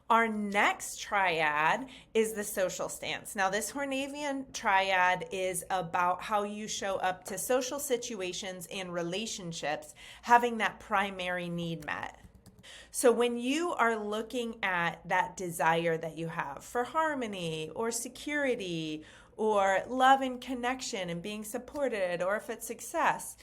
Our next triad is the social stance. Now, this Hornevian triad is about how you show up to social situations and relationships, having that primary need met. So when you are looking at that desire that you have for harmony or security or love and connection and being supported, or if it's success,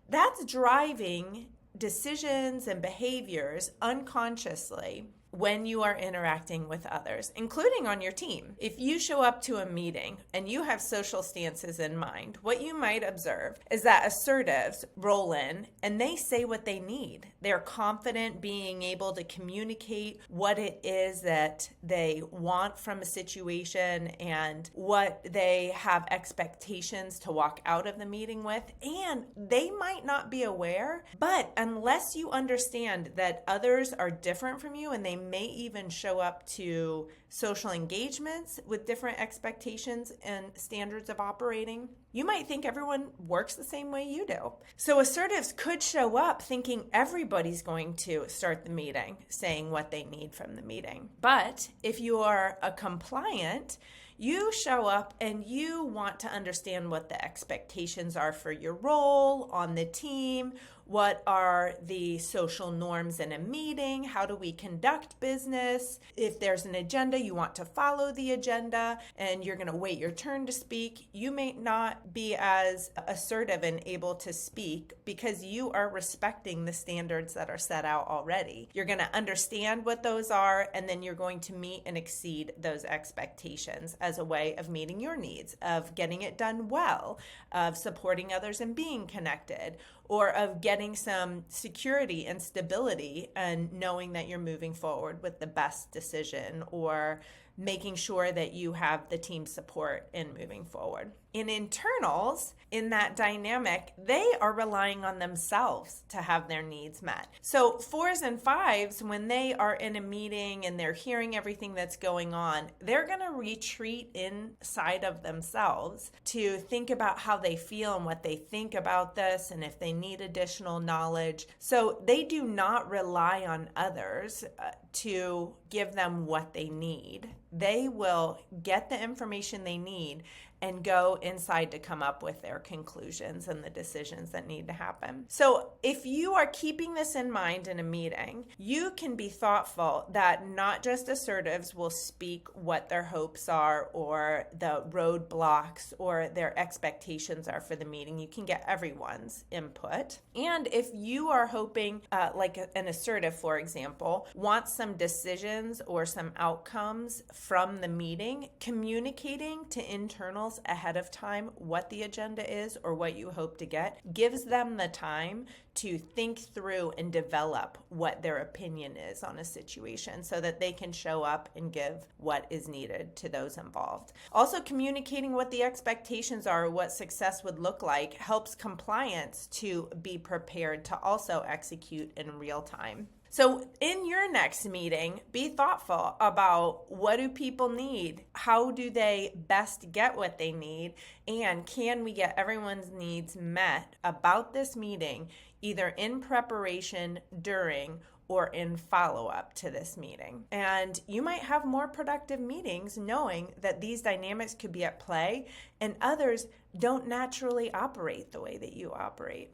that's driving decisions and behaviors unconsciously when you are interacting with others, including on your team. If you show up to a meeting and you have social stances in mind, what you might observe is that assertives roll in and they say what they need. They're confident being able to communicate what it is that they want from a situation and what they have expectations to walk out of the meeting with. And they might not be aware, but unless you understand that others are different from you and they may even show up to social engagements with different expectations and standards of operating, you might think everyone works the same way you do. So assertives could show up thinking everybody's going to start the meeting saying what they need from the meeting. But if you are a compliant, you show up and you want to understand what the expectations are for your role on the team. What are the social norms in a meeting? How do we conduct business? If there's an agenda, you want to follow the agenda and you're going to wait your turn to speak. You may not be as assertive and able to speak because you are respecting the standards that are set out already. You're going to understand what those are, and then you're going to meet and exceed those expectations as a way of meeting your needs, of getting it done well, of supporting others and being connected, or of getting some security and stability and knowing that you're moving forward with the best decision, or making sure that you have the team support in moving forward. In internals, in that dynamic, they are relying on themselves to have their needs met. So 4s and 5s, when they are in a meeting and they're hearing everything that's going on, they're going to retreat inside of themselves to think about how they feel and what they think about this and if they need additional knowledge. So they do not rely on others to give them what they need. They will get the information they need and go inside to come up with their conclusions and the decisions that need to happen. So if you are keeping this in mind in a meeting, you can be thoughtful that not just assertives will speak what their hopes are or the roadblocks or their expectations are for the meeting. You can get everyone's input. And if you are hoping, like an assertive, for example, wants some decisions or some outcomes from the meeting, communicating to internals ahead of time what the agenda is or what you hope to get gives them the time to think through and develop what their opinion is on a situation so that they can show up and give what is needed to those involved. Also, communicating what the expectations are, what success would look like, helps compliance to be prepared to also execute in real time. So in your next meeting, be thoughtful about what do people need? How do they best get what they need? And can we get everyone's needs met about this meeting, either in preparation, during, or in follow-up to this meeting? And you might have more productive meetings knowing that these dynamics could be at play and others don't naturally operate the way that you operate.